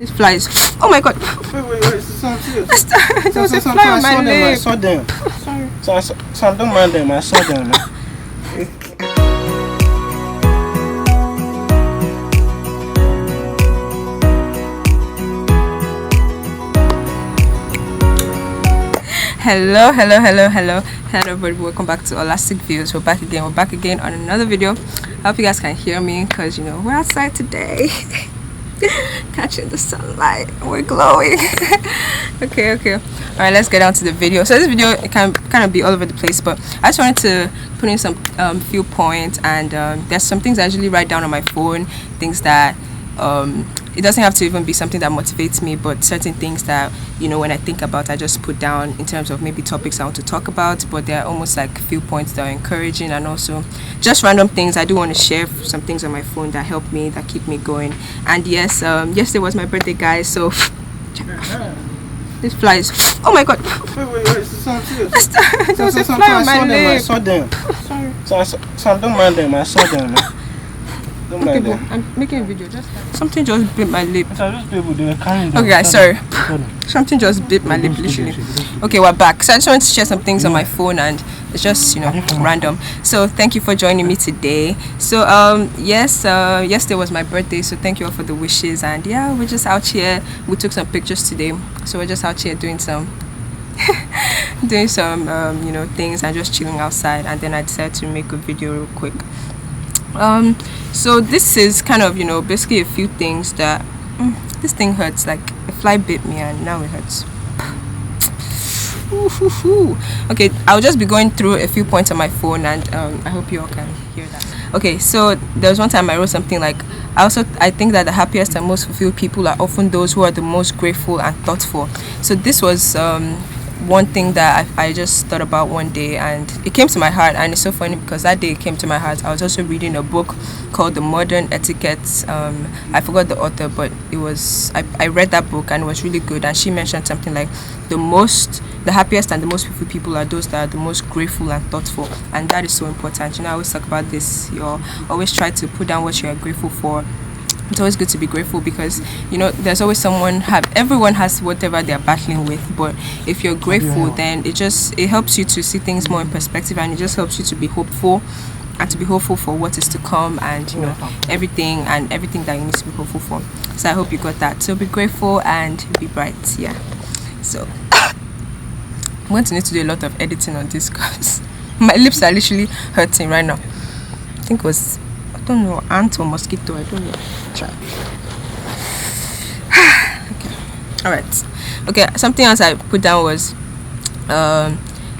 These flies. Oh my god. Wait, it's not serious. There was a fly on my lip. I saw them. Sorry. So I don't mind them. I saw them. Hello everybody, welcome back to Elastic Views. We're back again on another video. I hope you guys can hear me because you know we're outside today catching the sunlight, we're glowing. okay, all right, let's get down to the video. So this video, it can kind of be all over the place, but I just wanted to put in some few points, and there's some things I usually write down on my phone, things that it doesn't have to even be something that motivates me, but certain things that, you know, when I think about, I just put down in terms of maybe topics I want to talk about, but they're almost like a few points that are encouraging, and also just random things. I do want to share some things on my phone that help me, that keep me going. And yes, yesterday was my birthday, guys, so this flies. Oh my god. Wait, it's not serious. There was a fly on my lip. I saw them. Sorry. So I don't mind them. I saw them. Don't mind them. I'm making a video. Something just bit my lip. Okay, guys, sorry. Something just bit my lip, literally. Okay, we're back. So I just wanted to share some things on my phone, and it's just, you know, random. So thank you for joining me today. So yes, yesterday was my birthday, so thank you all for the wishes. And yeah, we're just out here. We took some pictures today, so we're just out here doing some you know, things and just chilling outside. And then I decided to make a video real quick. So this is kind of, you know, basically a few things that this thing hurts. Like a fly bit me and now it hurts. Okay, I'll just be going through a few points on my phone, and I hope you all can hear that. Okay, so there was one time I wrote something like, I think that the happiest and most fulfilled people are often those who are the most grateful and thoughtful. So this was one thing that I just thought about one day, and it came to my heart. And it's so funny because that day it came to my heart, I was also reading a book called The Modern Etiquette. I forgot the author, but it was, I read that book and it was really good. And she mentioned something like the happiest and the most fulfilled people are those that are the most grateful and thoughtful. And that is so important. You know, I always talk about this. You always try to put down what you are grateful for. It's always good to be grateful because, you know, there's always everyone has whatever they're battling with, but if you're grateful, then it helps you to see things more in perspective, and it just helps you to be hopeful and to be hopeful for what is to come, and you know, everything that you need to be hopeful for. So I hope you got that. So be grateful and be bright. Yeah. So I'm going to need to do a lot of editing on this because my lips are literally hurting right now. I think it was, I don't know, ant or mosquito, I don't know. Try. Okay. Okay, something else I put down was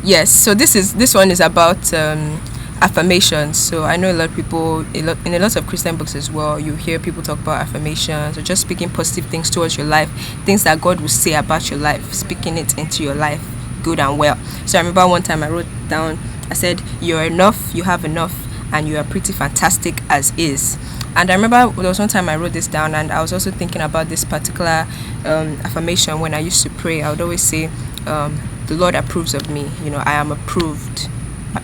yes, so this one is about affirmations. So I know a lot of people, in a lot of Christian books as well, you hear people talk about affirmations or just speaking positive things towards your life, things that God will say about your life, speaking it into your life good and well. So I remember one time I wrote down, I said, you're enough, you have enough, and you are pretty fantastic as is. And I remember there was one time I wrote this down, and I was also thinking about this particular affirmation. When I used to pray, I would always say, the Lord approves of me. You know, I am approved.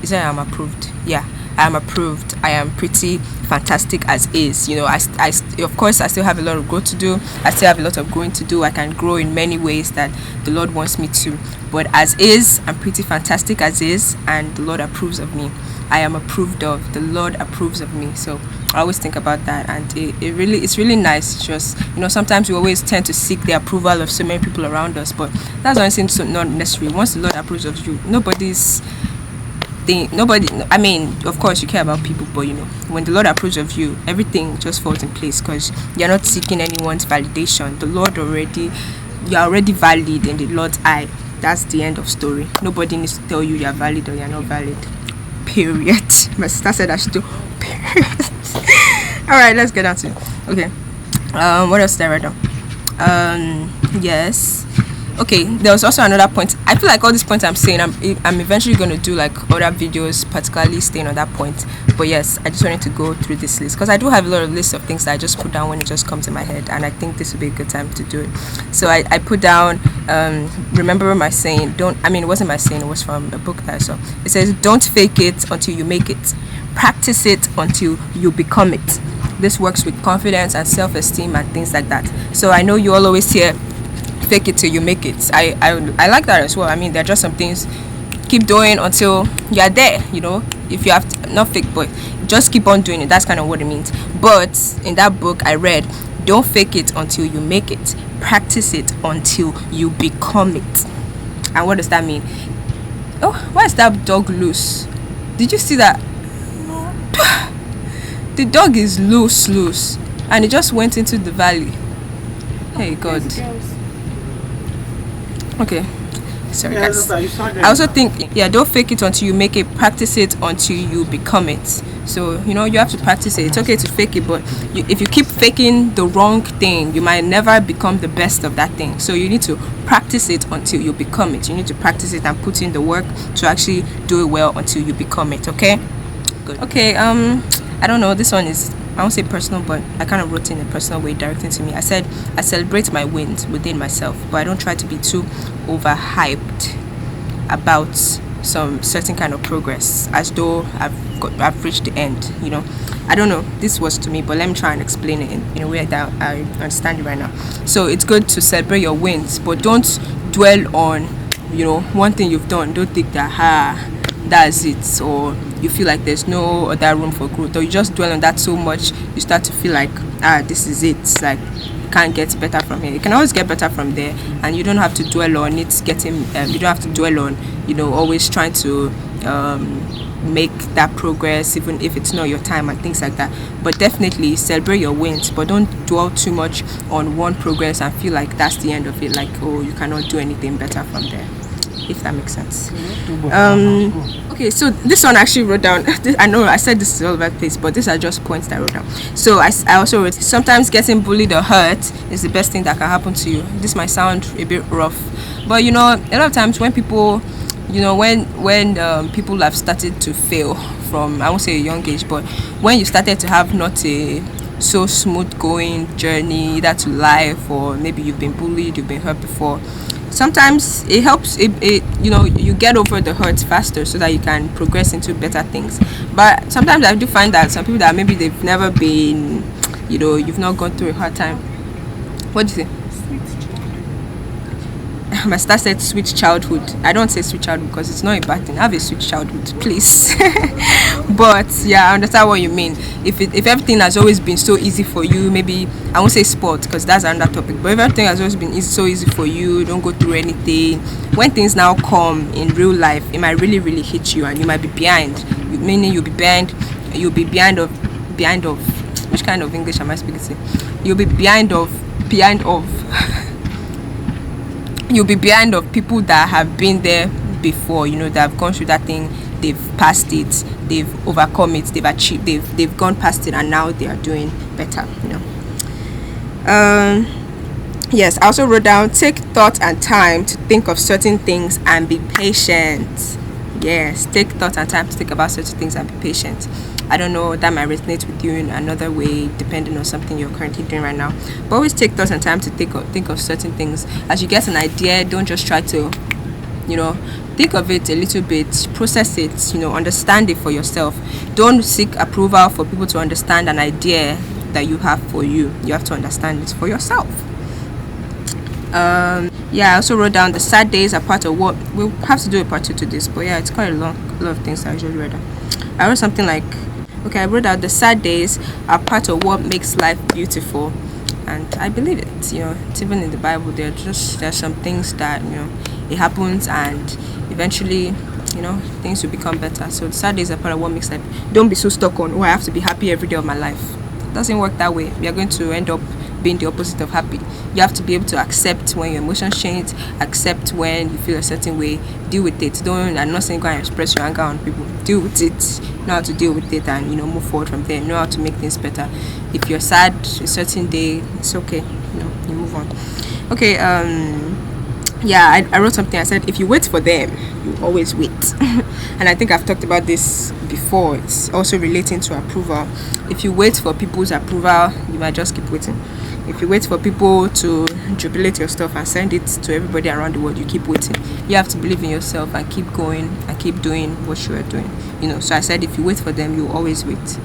Is that I am approved? Yeah, I am approved. I am pretty fantastic as is. You know, I of course I still have a lot of growth to do. I still have a lot of growing to do. I can grow in many ways that the Lord wants me to. But as is, I'm pretty fantastic as is, and the Lord approves of me. I am approved of. The Lord approves of me. So I always think about that, and it's really nice. It's just, you know, sometimes we always tend to seek the approval of so many people around us, but that's honestly not necessary. Once the Lord approves of you, I mean, of course you care about people, but you know, when the Lord approves of you, everything just falls in place because you're not seeking anyone's validation. You're already valid in the Lord's eye. That's the end of story. Nobody needs to tell you you're valid or you're not valid. Period. My sister said I should do. Period. All right, let's get on to it. Okay. What else did I write down? Yes. Okay, there was also another point. I feel like all these points I'm saying, I'm eventually going to do like other videos, particularly staying on that point. But yes, I just wanted to go through this list because I do have a lot of lists of things that I just put down when it just comes in my head, and I think this would be a good time to do it. So I put down, remember my saying, it wasn't my saying, it was from a book that I saw. It says, don't fake it until you make it. Practice it until you become it. This works with confidence and self-esteem and things like that. So I know you all always hear fake it till you make it. I like that as well. I mean, there are just some things, keep doing until you're there, if you have to, not fake, but just keep on doing it. That's kind of what it means. But in that book I read, don't fake it until you make it, practice it until you become it. And what does that mean? Oh, why is that dog loose? Did you see that? The dog is loose, and it just went into the valley. Hey God. Okay, sorry guys. I also think, don't fake it until you make it, practice it until you become it. So you have to practice it. It's okay to fake it, but if you keep faking the wrong thing, you might never become the best of that thing. So you need to practice it until you become it. You need to practice it and put in the work to actually do it well until you become it. Okay, good. Okay, I don't know, this one is, I won't say personal, but I kind of wrote in a personal way directing to me. I said, I celebrate my wins within myself, but I don't try to be too overhyped about some certain kind of progress, as though I've reached the end. I don't know, this was to me, but let me try and explain it in a way that I understand it right now. So it's good to celebrate your wins, but don't dwell on one thing you've done. Don't think that that's it, or you feel like there's no other room for growth, or you just dwell on that so much you start to feel like this is it, it's like you can't get better from here. You can always get better from there, and you don't have to dwell on it getting you don't have to dwell on always trying to make that progress, even if it's not your time and things like that. But definitely celebrate your wins, but don't dwell too much on one progress and feel like that's the end of it, like, oh, you cannot do anything better from there, if that makes sense. Okay, so this one I actually wrote down. I know I said this is all over the place, but these are just points that I wrote down. So I also wrote, sometimes getting bullied or hurt is the best thing that can happen to you. This might sound a bit rough, but a lot of times when people when people have started to fail from, I won't say a young age, but when you started to have not a so smooth going journey either to life, or maybe you've been bullied, you've been hurt before, sometimes it helps you get over the hurt faster so that you can progress into better things. But sometimes I do find that some people that maybe they've never been, you've not gone through a hard time. What do you say? My star said sweet childhood. I don't say sweet childhood because it's not a bad thing. Have a sweet childhood, please. But yeah, I understand what you mean. If everything has always been so easy for you, maybe I won't say sport because that's another topic, but if everything has always been so easy for you, don't go through anything, when things now come in real life, it might really hit you, and you might be behind. Meaning you'll be behind of which kind of English am I speaking to? You'll be behind of you'll be behind of people that have been there before, that have gone through that thing, they've passed it, they've overcome it, they've achieved, they've gone past it, and now they are doing better. Yes, I also wrote down, take thought and time to think of certain things and be patient. Yes, take thought and time to think about certain things and be patient. I don't know, that might resonate with you in another way depending on something you're currently doing right now, but always take thought and time to think of certain things. As you get an idea, don't just try to think of it a little bit, process it, understand it for yourself. Don't seek approval for people to understand an idea that you have for you. You have to understand it for yourself. I also wrote down, the sad days are part of what we'll have to do a part 2 to this, but yeah, it's quite a lot of things I usually wrote down. I wrote something like, okay, I wrote out, the sad days are part of what makes life beautiful, and I believe it. It's even in the Bible. There's some things that it happens, and eventually things will become better. So the sad days are part of what makes life. Don't be so stuck on, I have to be happy every day of my life. It doesn't work that way. We are going to end up being the opposite of happy. You have to be able to accept when your emotions change, accept when you feel a certain way, deal with it. I'm not saying go and express your anger on people. Deal with it. Know how to deal with it and move forward from there. Know how to make things better. If you're sad a certain day, it's okay. You move on. Okay, I wrote something. I said, if you wait for them, you always wait. And I think I've talked about this before. It's also relating to approval. If you wait for people's approval, you might just keep waiting. If you wait for people to jubilate your stuff and send it to everybody around the world, you keep waiting. You have to believe in yourself and keep going and keep doing what you are doing. So I said, if you wait for them, you always wait.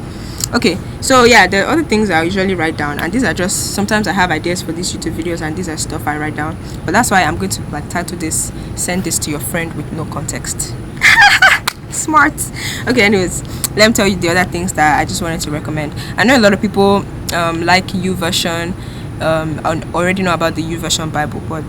Okay, so yeah, there are other things I usually write down, and these are just sometimes I have ideas for these YouTube videos, and these are stuff I write down. But that's why I'm going to like title this "Send this to your friend with no context." Smart. Okay, anyways, let me tell you the other things that I just wanted to recommend. I know a lot of people like U version, already know about the U version Bible, but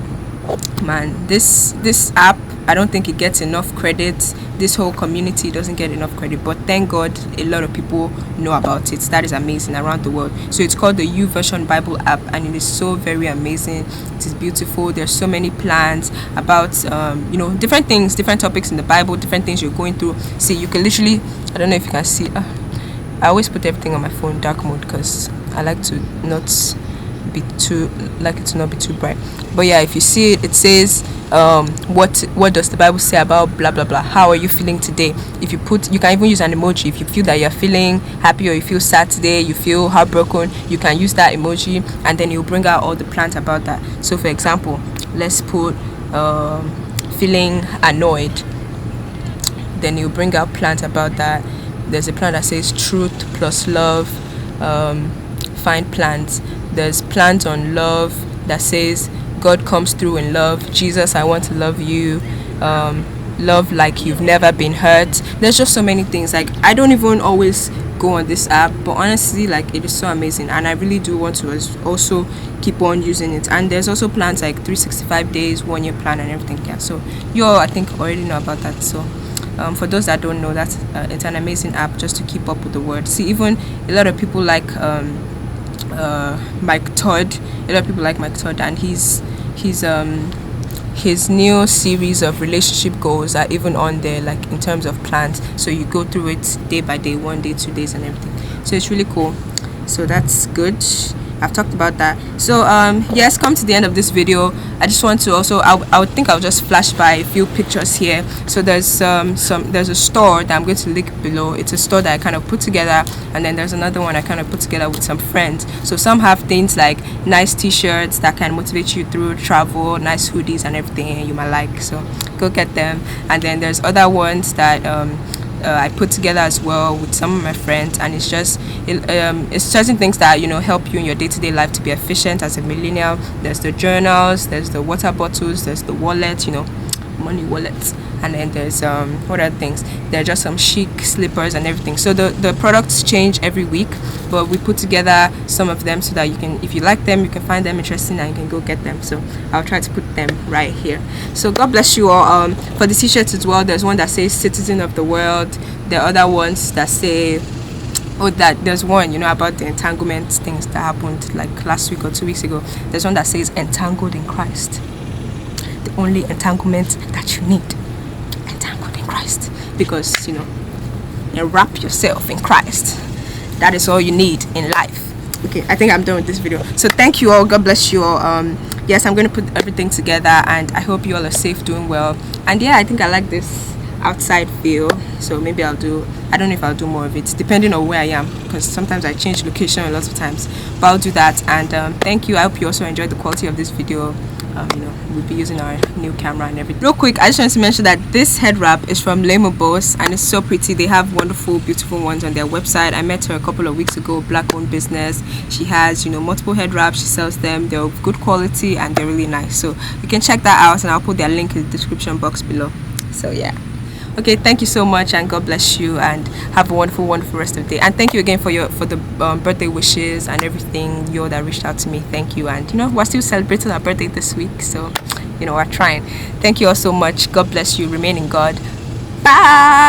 man, this app, I don't think it gets enough credit. This whole community doesn't get enough credit, but thank God a lot of people know about it. That is amazing around the world. So it's called the U version Bible app, and it is so very amazing. It is beautiful. There's so many plans about different things, different topics in the Bible, different things you're going through. See, you can literally, I don't know if you can see, I always put everything on my phone dark mode because I like to not be too, like it to not be too bright. But yeah, if you see it, it says what does the Bible say about blah blah blah. How are you feeling today? If you can even use an emoji. If you feel that you're feeling happy, or you feel sad today, you feel heartbroken, you can use that emoji, and then you'll bring out all the plans about that. So for example, let's put feeling annoyed, then you bring out plans about that. There's a plan that says truth plus love. Find plans. There's plans on love that says God comes through in love. Jesus, I want to love you. Love like you've never been hurt. There's just so many things. Like, I don't even always go on this app, but honestly, like, it is so amazing, and I really do want to also keep on using it. And there's also plans like 365 days, 1 year plan, and everything. Yeah, so you all, I think, already know about that. So for those that don't know, that's it's an amazing app just to keep up with the word. See, even a lot of people like Mike Todd. A lot of people like Mike Todd, and his new series of relationship goals are even on there, like in terms of plans. So you go through it day by day, 1 day, 2 days, and everything. So it's really cool. So that's good. I've talked about that. So yes, come to the end of this video. I just want to also, I would think I'll just flash by a few pictures here. So there's there's a store that I'm going to link below. It's a store that I kind of put together, and then there's another one I kind of put together with some friends. So some have things like nice t-shirts that can motivate you through travel, nice hoodies and everything you might like, so go get them. And then there's other ones that I put together as well with some of my friends, and it's certain things that help you in your day-to-day life to be efficient as a millennial. There's the journals, there's the water bottles, there's the wallet, money wallets, and then there's what other things. There are just some chic slippers and everything. So the products change every week, but we put together some of them so that you can, if you like them, you can find them interesting and you can go get them. So I'll try to put them right here. So God bless you all. For the t-shirts as well, there's one that says citizen of the world. There are other ones that say, that there's one about the entanglement things that happened like last week or 2 weeks ago. There's one that says entangled in Christ. The only entanglement that you need, entangled in Christ, because you wrap yourself in Christ. That is all you need in life. Okay, I think I'm done with this video. So thank you all. God bless you all. Yes, I'm going to put everything together, and I hope you all are safe, doing well. And yeah, I think I like this outside feel, so maybe I don't know if I'll do more of it, depending on where I am, because sometimes I change location a lot of times, but I'll do that. And thank you. I hope you also enjoyed the quality of this video. We'll be using our new camera and everything. Real quick, I just wanted to mention that this head wrap is from Lemo Boss, and it's so pretty. They have wonderful, beautiful ones on their website. I met her a couple of weeks ago. Black-owned business. She has multiple head wraps. She sells them. They're of good quality and they're really nice. So you can check that out, and I'll put their link in the description box below. So yeah. Okay, thank you so much, and God bless you, and have a wonderful rest of the day. And thank you again for the birthday wishes and everything. You all that reached out to me, thank you. And we're still celebrating our birthday this week, so we're trying. Thank you all so much. God bless you. Remain in God. Bye.